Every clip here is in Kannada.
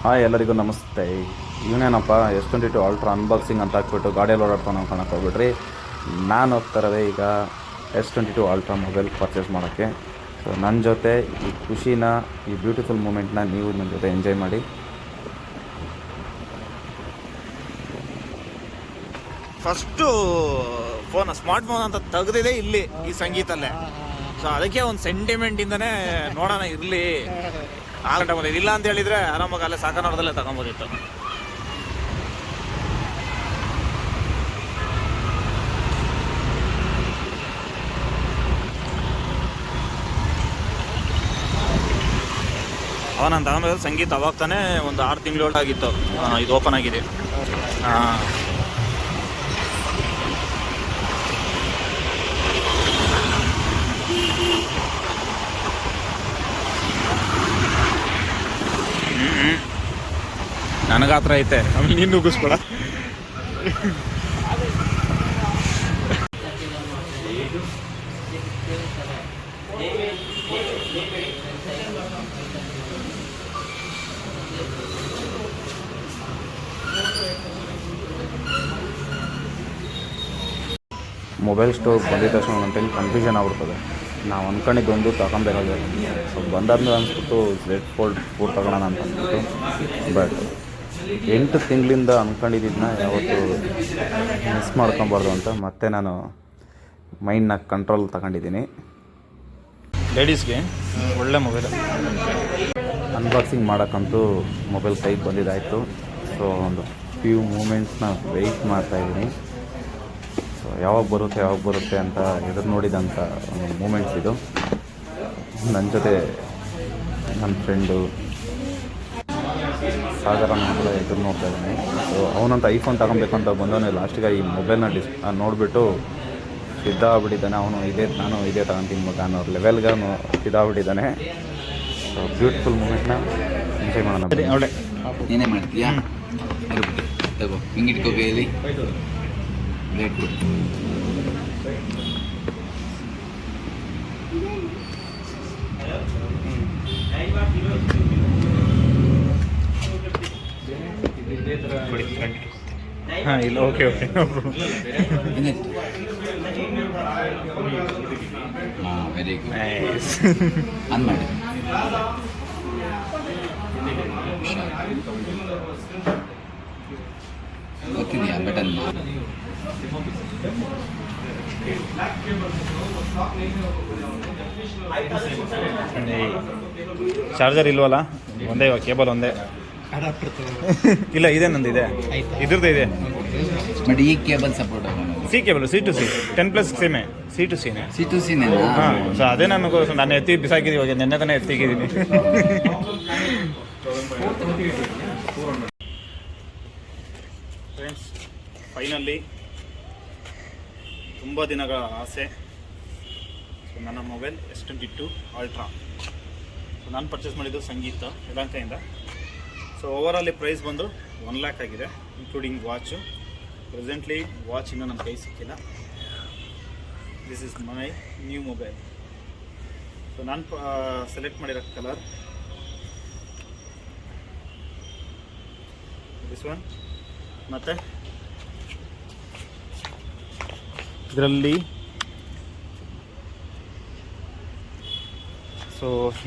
ಹಾಯ್ ಎಲ್ಲರಿಗೂ ನಮಸ್ತೆ. ಇವನೇನಪ್ಪ S22 Ultra ಅನ್ಬಾಕ್ಸಿಂಗ್ ಅಂತ ಹಾಕ್ಬಿಟ್ಟು ಗಾಡಿಯಲ್ಲಿ ಓಡಾಡ್ತಾನೆ ಅನ್ಕೊಳಕ್ಕೆ ಹೋಗ್ಬಿಡ್ರಿ. ನಾನು ಹೋಗ್ತಾ ಇರೋದೇ ಈಗ S22 Ultra ಮೊಬೈಲ್ ಪರ್ಚೇಸ್ ಮಾಡೋಕ್ಕೆ. ಸೊ ನನ್ನ ಜೊತೆ ಈ ಖುಷಿನ, ಈ ಬ್ಯೂಟಿಫುಲ್ ಮೂಮೆಂಟ್ನ ನೀವು ನನ್ನ ಜೊತೆ ಎಂಜಾಯ್ ಮಾಡಿ. ಫಸ್ಟು ಸ್ಮಾರ್ಟ್ ಫೋನ್ ಅಂತ ತೆಗೆದಿದೆ ಇಲ್ಲಿ ಈ ಸಂಗೀತಲ್ಲೇ. ಸೊ ಅದಕ್ಕೆ ಒಂದು ಸೆಂಟಿಮೆಂಟಿಂದನೇ ನೋಡೋಣ ಇರಲಿ ಆಗಂಟ ಬಂದಿದ್ದು. ಇಲ್ಲ ಅಂತ ಹೇಳಿದರೆ ಆರಾಮಾಗಿ ಅಲ್ಲೇ ಸಾಕನೋಡದಲ್ಲೇ ತಗೊಬೋದಿತ್ತು. ನಾನು ತಗೊಂಡಿರೋದು ಸಂಗೀತ ಅವಾಗ ತಾನೇ ಒಂದು 6 ತಿಂಗಳು ಆಗಿತ್ತು ಇದು ಓಪನ್ ಆಗಿದೆ. ನನಗೆ ಹತ್ರ ಐತೆ, ಆಮೇಲೆ ನೀನು ನುಗ್ಗಿಸ್ಬೇಡ. ಮೊಬೈಲ್ ಸ್ಟೋರ್ ಬಂದಿದ ತಕ್ಷಣ ಒಂಟೈಮ್ ಕನ್ಫ್ಯೂಷನ್ ಆಗ್ಬಿಡ್ತದೆ. ನಾವು ಅಂದ್ಕೊಂಡಿದ್ದೊಂದು ತಗೊಬೇಕಾಗಿದೆ. ಸೊ ಬಂದಾದ್ಮೇಲೆ ಅನ್ಸ್ಬಿಟ್ಟು Z Fold 4 ತಗೊಳ್ಳೋಣ ಅಂತ ಅಂದ್ಬಿಟ್ಟು, ಬಟ್ 8 ತಿಂಗಳಿಂದ ಅಂದ್ಕೊಂಡಿದ್ದನ್ನ ಯಾವತ್ತೂ ಮಿಸ್ ಮಾಡ್ಕೊಬಾರ್ದು ಅಂತ ಮತ್ತೆ ನಾನು ಮೈಂಡ್ನ ಕಂಟ್ರೋಲ್ ತಗೊಂಡಿದ್ದೀನಿ. ಲೇಡೀಸ್ಗೆ ಒಳ್ಳೆ ಮೊಬೈಲ್. ಅನ್ಬಾಕ್ಸಿಂಗ್ ಮಾಡೋಕ್ಕಂತೂ ಮೊಬೈಲ್ ಕೈಗೆ ಬಂದಿದ್ದಾಯಿತು. ಸೊ ಒಂದು ಫ್ಯೂ ಮೂಮೆಂಟ್ಸ್ನ ವೆಯ್ಟ್ ಮಾಡ್ತಾಯಿದ್ದೀನಿ. ಸೊ ಯಾವಾಗ ಬರುತ್ತೆ ಅಂತ ಎದುರು ನೋಡಿದಂಥ ಒಂದು ಮೂಮೆಂಟ್ಸ್ ಇದು. ನನ್ನ ಜೊತೆ ನನ್ನ ಫ್ರೆಂಡು ಸಾಗರನ ಕೂಡ ಎದುರು ನೋಡ್ತಾ ಇದ್ದೀನಿ. ಸೊ ಅವನಂತ ಐಫೋನ್ ತಗೊಬೇಕು ಅಂತ ಬಂದವನೇ ಲಾಸ್ಟಿಗೆ ಈ ಮೊಬೈಲ್ನ ನೋಡಿಬಿಟ್ಟು ಸಿದ್ಧಾಗ್ಬಿಟ್ಟಿದ್ದಾನೆ. ಅವನು ನಾನು ಇದೇ ತಗೊಂತೀನಿ ಮಗ ಅನ್ನೋ ಲೆವೆಲ್ಗೆ ಅವನು ಸಿದ್ಧಾಗ್ಬಿಟ್ಟಿದ್ದಾನೆ. ಸೊ ಬ್ಯೂಟಿಫುಲ್ ಮೂಮೆಂಟ್ನ ಎಂಜಾಯ್ ಮಾಡೋಣ. ಅವಳೆ ಏನೇ ಮಾಡ್ತೀಯಾ ತಗೋ, ಹಿಂಗಿಟ್ಕೋ ಕೈಯಲ್ಲಿ ಪ್ಲೇಟ್ ಕೊಟ್ಟು. ಹಾಂ ಇಲ್ಲ, ಓಕೆ ಹಾಂ, ವೆರಿ ಗುಡ್. ನೈಸ್. ಆನ್ ಮಾಡಿ. ಗೊತ್ತಿದೆಯಾ ಬಟನ್? ಚಾರ್ಜರ್ ಇಲ್ವಲ್ಲ, ಒಂದೇ ಇವಾಗ ಕೇಬಲ್ ಒಂದೇ. ಇಲ್ಲ, ಇದೆ ನಂದಿದೆ, ಇದ್ರದ್ದು ಇದೆ. ಬಟ್ ಈ cable support C cable, C2C 10+ ಸಿಮೆ, C2Cನೇ. C2Cನೇ? ಹಾಂ. ಸೊ ಅದೇ ನಾನು ಎತ್ತಿ ಬಿಸಾಕಿದ್ದೀವಿ, ಇವಾಗ ನೆನ್ನೆ ತಾನೇ ಎತ್ತಿಕ್ಕಿದ್ದೀನಿ. ಫ್ರೆಂಡ್ಸ್, ಫೈನಲಿ ತುಂಬ ದಿನಗಳ ಆಸೆ. ಸೊ ನನ್ನ ಮೊಬೈಲ್ S22 Ultra. ಸೊ ನಾನು ಪರ್ಚೇಸ್ ಮಾಡಿದ್ದು ಸಂಗೀತ ಯಲಹಂಕದಿಂದ. ಸೊ ಓವರಾಲಿ ಪ್ರೈಸ್ ಬಂದು 1 lakh ಆಗಿದೆ, ಇನ್ಕ್ಲೂಡಿಂಗ್ ವಾಚು. ಪ್ರೆಸೆಂಟ್ಲಿ ವಾಚ್ ಇನ್ನೂ ನನ್ನ ಕೈ ಸಿಕ್ಕಿಲ್ಲ. This is my new mobile. So ನಾನು ಸೆಲೆಕ್ಟ್ ಮಾಡಿರೋ ಕಲರ್ ದಿಸ್ ಒನ್. ಮತ್ತು ಇದರಲ್ಲಿ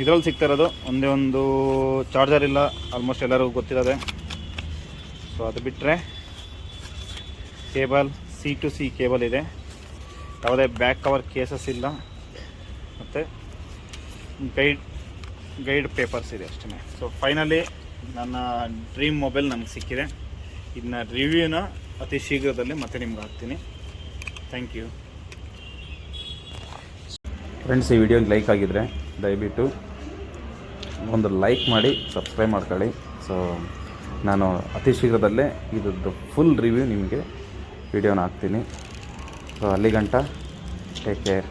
ಇದರಲ್ಲಿ ಸಿಗ್ತಾ ಇರೋದು ಒಂದೇ ಒಂದು ಚಾರ್ಜರ್ ಇಲ್ಲ, ಆಲ್ಮೋಸ್ಟ್ ಎಲ್ಲರಿಗೂ ಗೊತ್ತಿರೋದೆ. ಸೊ ಅದು ಬಿಟ್ಟರೆ ಕೇಬಲ್ C2C ಕೇಬಲ್ ಇದೆ, ಯಾವುದೇ ಬ್ಯಾಕ್ ಕವರ್ ಕೇಸಸ್ ಇಲ್ಲ, ಮತ್ತು ಗೈಡ್ ಪೇಪರ್ಸ್ ಇದೆ ಅಷ್ಟೇ. ಸೊ ಫೈನಲಿ ನನ್ನ ಡ್ರೀಮ್ ಮೊಬೈಲ್ ನನಗೆ ಸಿಕ್ಕಿದೆ. ಇದನ್ನ ರಿವ್ಯೂನ ಅತಿ ಶೀಘ್ರದಲ್ಲಿ ಮತ್ತೆ ನಿಮ್ಗೆ ಹಾಕ್ತೀನಿ. Thank you friends. ಈ ವಿಡಿಯೋಗೆ ಲೈಕ್ ಆಗಿದ್ದರೆ ದಯವಿಟ್ಟು ಒಂದು ಲೈಕ್ ಮಾಡಿ, ಸಬ್ಸ್ಕ್ರೈಬ್ ಮಾಡ್ಕೊಳ್ಳಿ. ಸೊ ನಾನು ಅತಿ ಶೀಘ್ರದಲ್ಲೇ ಇದ್ರದ್ದು ಫುಲ್ ರಿವ್ಯೂ ನಿಮಗೆ ವಿಡಿಯೋನ ಹಾಕ್ತೀನಿ. ಸೊ ಅಲ್ಲಿಗಂಟ ಟೇಕ್ ಕೇರ್.